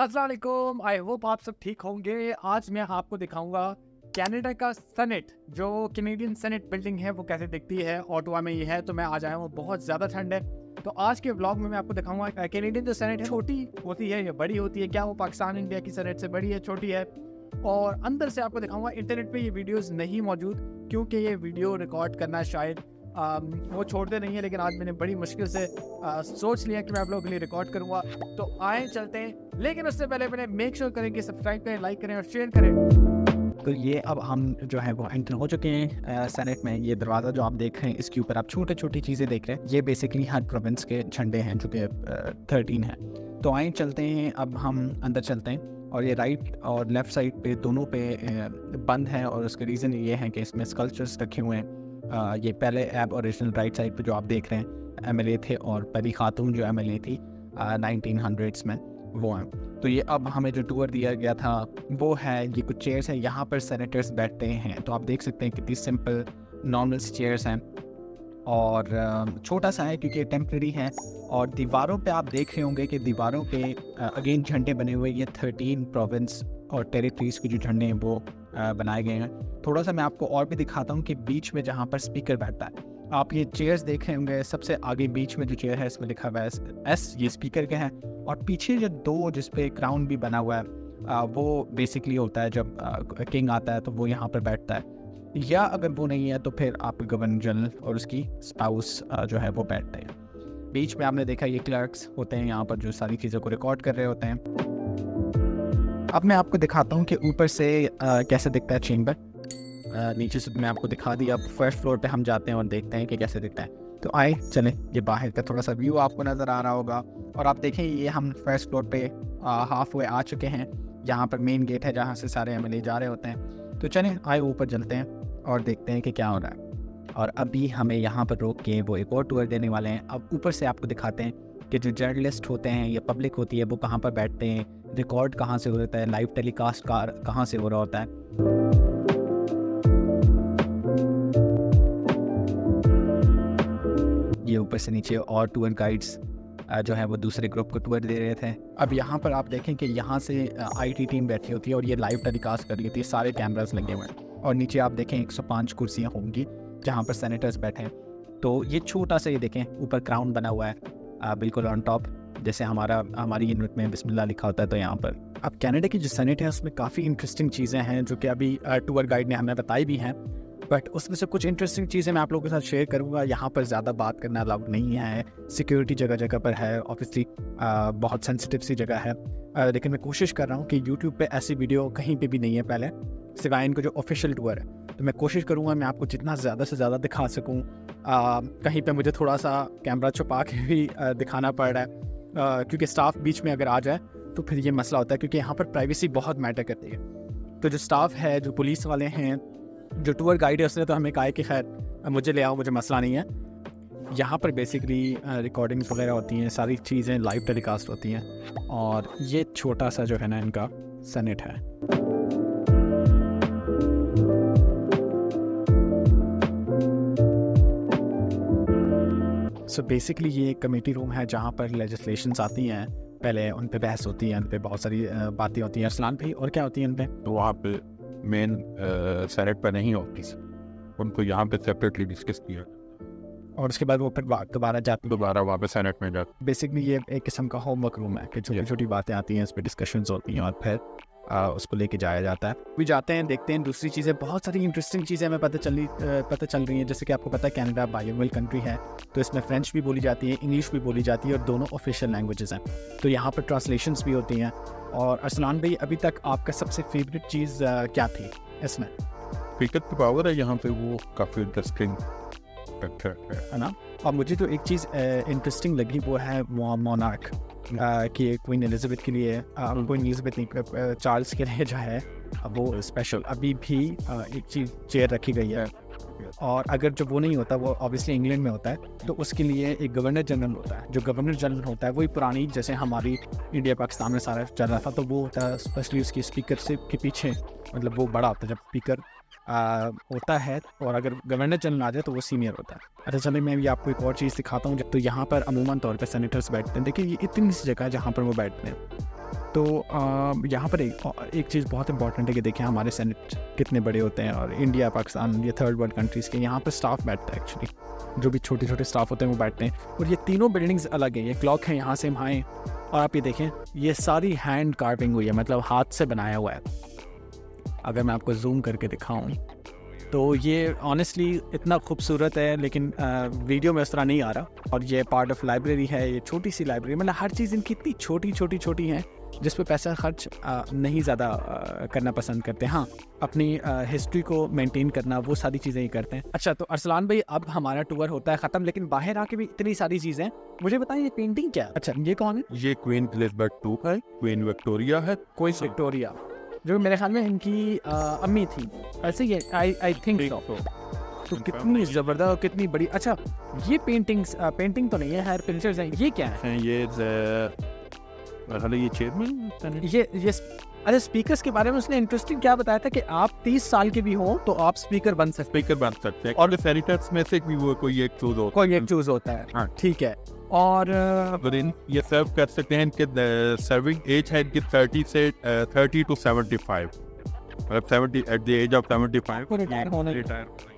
अस्सलाम वालेकुम। I hope आप सब ठीक होंगे। आज मैं आपको दिखाऊंगा कनाडा का सेनेट, जो कैनेडियन सेनेट बिल्डिंग है वो कैसे दिखती है। ऑटवा में ये है, तो मैं आज आया हूँ, बहुत ज़्यादा ठंड है। तो आज के व्लॉग में मैं आपको दिखाऊंगा कैनेडियन जो सेनेट है छोटी होती है या बड़ी होती है, क्या वो पाकिस्तान इंडिया की सेनेट से बड़ी है, छोटी है। और अंदर से आपको दिखाऊंगा। इंटरनेट पे ये वीडियोस नहीं मौजूद, क्योंकि ये वीडियो रिकॉर्ड करना शायद वो छोड़ते नहीं है, लेकिन आज मैंने बड़ी मुश्किल से सोच लिया कि मैं आप लोगों के लिए रिकॉर्ड करूँगा। तो आए चलते हैं, लेकिन उससे पहले मैंने मेक श्योर करें कि सब्सक्राइब करें, लाइक करें और शेयर करें। तो ये अब हम जो है वो एंटर हो चुके हैं सेनेट में। ये दरवाज़ा जो आप देख रहे हैं, इसके ऊपर आप छोटे छोटी चीज़ें देख रहे हैं, ये बेसिकली हर प्रोविंस के झंडे हैं, जो कि 13 हैं। तो आए चलते हैं, अब हम अंदर चलते हैं। और ये राइट और लेफ़्ट साइड पे दोनों पे बंद है, और उसका रीज़न ये है कि इसमें स्कल्पचर्स रखे हुए हैं। ये पहले एब ओरिजिनल राइट साइड पे जो आप देख रहे हैं एमएलए थे, और पहली खातून जो एमएलए थी 1900s में, वो हैं। तो ये अब हमें जो टूर दिया गया था वो है, ये कुछ चेयर्स हैं, यहाँ पर सेनेटर्स बैठते हैं। तो आप देख सकते हैं कितनी सिंपल नॉर्मल चेयर्स हैं, और छोटा सा है क्योंकि टेम्प्रेरी है। और दीवारों पे आप देख रहे होंगे कि दीवारों पे अगेन झंडे बने हुए, ये 13 प्रोविंस और टेरिटरीज के जो झंडे हैं वो बनाए गए हैं। थोड़ा सा मैं आपको और भी दिखाता हूँ कि बीच में जहाँ पर स्पीकर बैठता है, आप ये चेयर्स देख रहे होंगे, सबसे आगे बीच में जो चेयर है इसमें लिखा हुआ है एस, ये स्पीकर के हैं। और पीछे जो दो जिस पे क्राउन भी बना हुआ है, वो बेसिकली होता है जब किंग आता है तो वो यहाँ पर बैठता है, या अगर वो नहीं है तो फिर आप गवर्नर जनरल और उसकी स्पाउस जो है वो बैठते हैं। बीच में आपने देखा ये क्लर्क्स होते हैं यहाँ पर, जो सारी चीज़ों को रिकॉर्ड कर रहे होते हैं। अब मैं आपको दिखाता हूँ कि ऊपर से कैसे दिखता है चेंबर। नीचे से मैं आपको दिखा दिया। अब फर्स्ट फ्लोर पे हम जाते हैं और देखते हैं कि कैसे दिखता है। तो आए चलें, ये बाहर का थोड़ा सा व्यू आपको नज़र आ रहा होगा। और आप देखें, ये हम फर्स्ट फ्लोर पे हाफ वे आ चुके हैं। यहाँ पर मेन गेट है जहाँ से सारे एमएलए जा रहे होते हैं। तो चलें आए ऊपर चलते हैं और देखते हैं कि क्या हो रहा है। और अभी हमें यहाँ पर रोक के वो एक और टूर देने वाले हैं। अब ऊपर से आपको दिखाते हैं कि जो जर्नलिस्ट होते हैं या पब्लिक होती है वो कहाँ पर बैठते हैं, रिकॉर्ड कहाँ से होता है, लाइव टेलीकास्ट कहाँ से हो रहा होता है। ये ऊपर से नीचे और टूर गाइड्स जो है वो दूसरे ग्रुप को टूर दे रहे थे। अब यहाँ पर आप देखें कि यहाँ से आईटी टीम बैठी होती है और ये लाइव टेलीकास्ट कर रही होती है, सारे कैमरास लगे हुए हैं। और नीचे आप देखें 105 कुर्सियाँ होंगी जहाँ पर सेनेटर्स बैठे हैं। तो ये छोटा सा, ये देखें ऊपर क्राउन बना हुआ है बिल्कुल ऑन टॉप, जैसे हमारी यूनिट में बिस्मिल्लाह लिखा होता है। तो यहाँ पर अब कनाडा की जो सेनेट है उसमें काफ़ी इंटरेस्टिंग चीज़ें हैं, जो कि अभी टूर गाइड ने हमें बताई भी हैं। बट उसमें से कुछ इंटरेस्टिंग चीज़ें मैं आप लोगों के साथ शेयर करूँगा। यहाँ पर ज़्यादा बात करना अलाउड नहीं है, सिक्योरिटी जगह जगह पर है, ऑब्वियसली बहुत सेंसिटिव सी जगह है। लेकिन मैं कोशिश कर रहा हूँ कि यूट्यूब पे ऐसी वीडियो कहीं पे भी नहीं है पहले, सिवाय इनको जो ऑफिशियल टूर है। तो मैं कोशिश करूँगा मैं आपको जितना ज़्यादा से ज़्यादा दिखा सकूँ। कहीं पे मुझे थोड़ा सा कैमरा छुपा के भी दिखाना पड़ रहा है, क्योंकि स्टाफ बीच में अगर आ जाए तो फिर ये मसला होता है, क्योंकि यहाँ पर प्राइवेसी बहुत मैटर करती है। तो जो स्टाफ है, जो पुलिस वाले हैं, जो टूर गाइड है, उसने तो हमें कहा है कि खैर मुझे ले आओ, मुझे मसला नहीं है। यहाँ पर बेसिकली रिकॉर्डिंग्स वगैरह होती हैं, सारी चीज़ें लाइव टेलीकास्ट होती हैं। और ये छोटा सा जो है ना इनका सेनेट है। सो बेसिकली ये एक कमेटी रूम है जहाँ पर लेजिस्लेशंस आती हैं, पहले उन पे बहस होती है, उन पे बहुत सारी बातें होती हैं। अरसलान भाई, और क्या होती है उन पे? तो वहाँ पे मेन सेनेट पर नहीं होती, उनको यहाँ पे सेपरेटली डिस्कस किया और उसके बाद वो फिर दोबारा जाते दोबारा वहाँ पे सेनेट में जाते। बेसिकली ये एक किस्म का होमवर्क रूम है कि छोटी छोटी बातें आती हैं, उस पर डिस्कशंस होती हैं और फिर उसको लेके जाया जाता है। भी जाते हैं, देखते हैं दूसरी चीज़ें, बहुत सारी इंटरेस्टिंग चीज़ें हमें पता चल रही हैं। जैसे कि आपको पता है कनाडा बाइलिंगुअल कंट्री है, तो इसमें फ्रेंच भी बोली जाती है, इंग्लिश भी बोली जाती है, और दोनों ऑफिशियल लैंग्वेजेस हैं। तो यहाँ पर ट्रांसलेशंस भी होती हैं। और अरसलान भाई, अभी तक आपका सबसे फेवरेट चीज़ क्या थी इसमें? स्पीकर की पावर है यहाँ पे, वो काफ़ी इंटरेस्टिंग है ना। और मुझे तो एक चीज़ इंटरेस्टिंग लगी, वो है मोनार्क कि क्वीन एलिजाबेथ के लिए, क्वीन एलिजाबेथ नहीं, चार्ल्स के लिए जो है वो स्पेशल अभी भी एक चीज़ चेयर रखी गई है। और अगर जो वो नहीं होता, वो ऑब्वियसली इंग्लैंड में होता है, तो उसके लिए एक गवर्नर जनरल होता है। जो गवर्नर जनरल होता है वही पुरानी, जैसे हमारी इंडिया पाकिस्तान में सारा चल रहा था, तो वो होता है स्पेशली उसकी स्पीकर से के पीछे, मतलब वो बड़ा होता है जब स्पीकर होता है, और अगर गवर्नर जनरल आ जाए तो वो सीनियर होता है। अच्छा चलिए, मैं भी आपको एक और चीज़ दिखाता हूँ। तो यहाँ पर अमूमन तौर पे सेनेटर्स बैठते हैं। देखिए ये इतनी सी जगह है जहाँ पर वो बैठते हैं। तो यहाँ पर एक चीज़ बहुत इंपॉर्टेंट है कि देखिए हमारे सेनेट कितने बड़े होते हैं, और इंडिया, पाकिस्तान, ये थर्ड वर्ल्ड कंट्रीज़ के यहाँ पर स्टाफ बैठता है एक्चुअली, जो भी छोटे छोटे स्टाफ होते हैं वो बैठते हैं। और ये तीनों बिल्डिंग्स अलग हैं, ये क्लॉक है, यहाँ से हम आएँ और आप ये देखें ये सारी हैंड कार्विंग हुई है, मतलब हाथ से बनाया हुआ है। अगर मैं आपको जूम करके दिखाऊं तो ये ऑनेस्टली इतना खूबसूरत है, लेकिन वीडियो में उस तरह नहीं आ रहा। और ये पार्ट ऑफ लाइब्रेरी है, ये छोटी सी लाइब्रेरी, मतलब हर चीज़ इनकी इतनी छोटी हैं जिस पे पैसा खर्च नहीं ज़्यादा करना पसंद करते। हाँ, अपनी हिस्ट्री को मेंटेन करना, वो सारी चीज़ें ही करते हैं। अच्छा, तो अरसलान भाई अब हमारा टूर होता है ख़त्म, लेकिन बाहर आके भी इतनी सारी चीज़ें हैं। मुझे बताइए ये पेंटिंग क्या है? अच्छा, ये कौन है? ये क्वीन एलिजाबेथ II है, क्वीन विक्टोरिया है, कोई विक्टोरिया, जो मेरे ख्याल में इनकी अम्मी थी, ऐसे ही आई थिंक सो। तो कितनी ज़बरदस्त और कितनी बड़ी। अच्छा, ये पेंटिंग तो नहीं है, हर पिक्चर्स हैं। ये क्या है? ये चेयरमैन, ये अच्छा, स्पीकर्स के बारे में उसने इंटरेस्टिंग क्या बताया था कि आप 30 साल के भी हो तो आप स्पीकर बन सकते हैं। और सेनेटर्स में से भी वो कोई एक चूज होता है। हाँ, ठीक है। और ये सर्व कर सकते हैं। इनके सर्विंग एज है इनकी 30 से 30 to 75, मतलब 70 एट द एज ऑफ 75 को रिटायर होना है।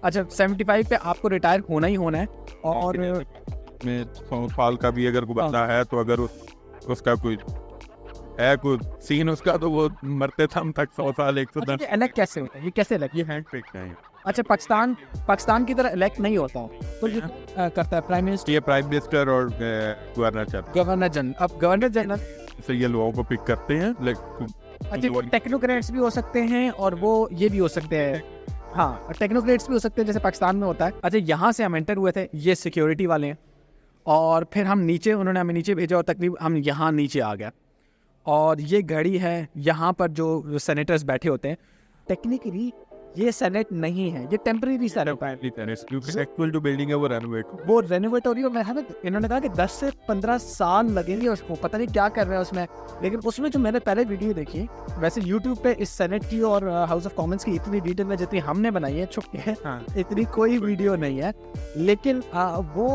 अच्छा, 75 पे आपको रिटायर होना ही होना है। और में 100 साल का भी अगर कोई बंदा है तो अगर उसका कोई सीन उसका, तो वो मरते थम तक 100 साल 110। इलेक्ट कैसे होता है? ये कैसे इलेक्ट? ये हैंड पिक है। अच्छा, पाकिस्तान की तरह इलेक्ट नहीं होता तो ये करता है प्राइम मिनिस्टर? ये प्राइम मिनिस्टर और गवर्नर जनरल। अब गवर्नर जनरल से ये लोगों को पिक करते हैं। अच्छा, टेक्नोक्रेट्स भी हो सकते हैं और वो ये भी हो सकते हैं। हाँ, टेक्नोक्रेट्स भी हो सकते हैं जैसे पाकिस्तान में होता है। अच्छा, यहाँ से हम एंटर हुए थे, ये सिक्योरिटी वाले हैं, और फिर हम नीचे, उन्होंने हमें नीचे भेजा और तकरीबन हम यहाँ नीचे आ गए। और ये घड़ी है, यहाँ पर जो सेनेटर्स बैठे होते हैं। टेक्निकली ये सेनेट नहीं है, ये टेम्परेरी सेनेट है, क्योंकि एक्चुअल जो बिल्डिंग है वो रेनोवेट हो रही है। मैं हमें इन्होंने कहा कि 10 से 15 साल लगेंगे उसको, पता नहीं क्या कर रहे हैं उसमें। लेकिन उसमें जो मैंने पहले वीडियो देखी, वैसे यूट्यूब पे इस सेनेट की और हाउस ऑफ कॉमन्स की इतनी डिटेल में जितनी हमने बनाई है छुप के, इतनी कोई वीडियो नहीं है। लेकिन वो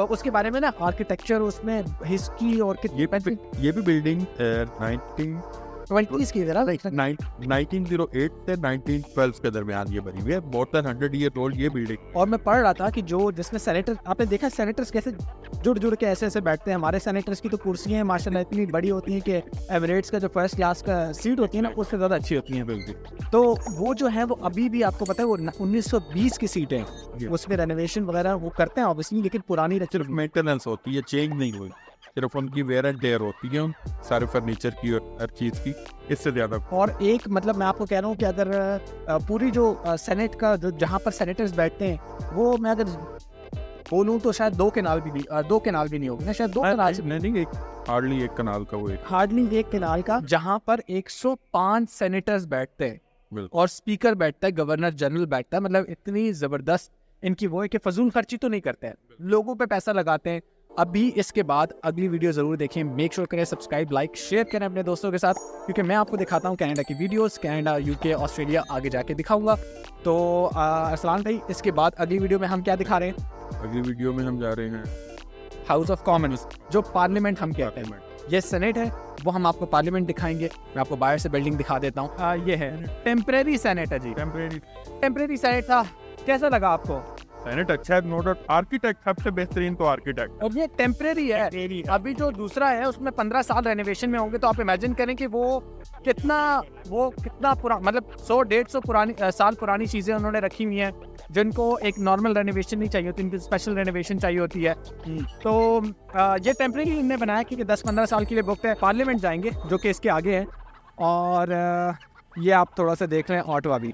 उसके बारे में ना आर्किटेक्चर, उसमें हिस्ट्री और ये भी बिल्डिंग 1920 की तरह 1908 से 1912 के दरमियान ये बनी हुई है। मोर देन 100 ईयर ओल्ड ये बिल्डिंग। और मैं पढ़ रहा था कि जो जिसमें सेनेटर, आपने देखा सेनेटर्स कैसे जुड़ के ऐसे बैठते हैं। हमारे सेनेटर्स की तो कुर्सियां माशाल्लाह इतनी बड़ी होती हैं कि एमिरेट्स का जो फर्स्ट क्लास का सीट होती है ना, उससे ज़्यादा अच्छी होती हैं। बिल्कुल। तो वो जो है वो अभी भी आपको पता है वो 1920 की सीटें, उसमें रेनोवेशन वगैरह वो करते हैं ऑब्वियसली, लेकिन पुरानी सिर्फ मेंटेनेंस होती है, चेंज नहीं हुई, सिर्फ उनकी वेयर एंड टेयर होती है सारे फर्नीचर की और हर चीज़ की, इससे ज़्यादा। और एक मतलब मैं आपको कह रहा हूँ कि अगर पूरी जो सेनेट का जो जहाँ पर सेनेटर्स बैठते हैं, वो मैं अगर बोलूँ तो शायद 2 केनाल भी नहीं होगा, शायद 2 केनाल नहीं, हार्डली एक कनाल का, वो हार्डली एक केनाल का, जहाँ पर 105 सेनेटर्स बैठते हैं और स्पीकर बैठता है, गवर्नर जनरल बैठता है। मतलब इतनी ज़बरदस्त इनकी वो है कि फजूल खर्ची तो नहीं करते हैं, लोगों पे पैसा लगाते हैं। अभी इसके बाद अगली वीडियो ज़रूर देखें, मेक श्योर करें सब्सक्राइब, लाइक, शेयर करें अपने दोस्तों के साथ, क्योंकि मैं आपको दिखाता हूँ कनाडा की वीडियोस, कनाडा, यूके, ऑस्ट्रेलिया आगे जाके दिखाऊंगा। तो अरसलान भाई, इसके बाद अगली वीडियो में हम क्या दिखा रहे हैं? अगली वीडियो में हम जा रहे हैं हाउस ऑफ कॉमन्स, जो पार्लियामेंट हम कहते हैं। ये सेनेट है, वो हम आपको पार्लियामेंट दिखाएंगे। मैं आपको बाहर से बिल्डिंग दिखा देता हूँ। ये है टेम्परेरी सेनेट है जी, टेम्परेरी सेनेट था। कैसा लगा आपको? सेनेट अच्छा है, नो डाउट। आर्किटेक्ट सबसे बेहतरीन तो आर्किटेक्ट, और ये टेम्परेरी है। अभी जो दूसरा है उसमें 15 साल रेनोवेशन में होंगे, तो आप इमेजिन करें कि वो कितना पुराना, मतलब 100-150 साल पुरानी चीज़ें उन्होंने रखी हुई हैं, जिनको एक नॉर्मल रेनोवेशन नहीं चाहिए होती, इनकी स्पेशल रेनोवेशन चाहिए होती है। तो ये टेम्परेरी इन्होंने बनाया कि 10-15 साल के लिए बुकड है। पार्लियामेंट जाएंगे जो कि इसके आगे है, और ये आप थोड़ा सा देख रहे हैं ऑटवा भी।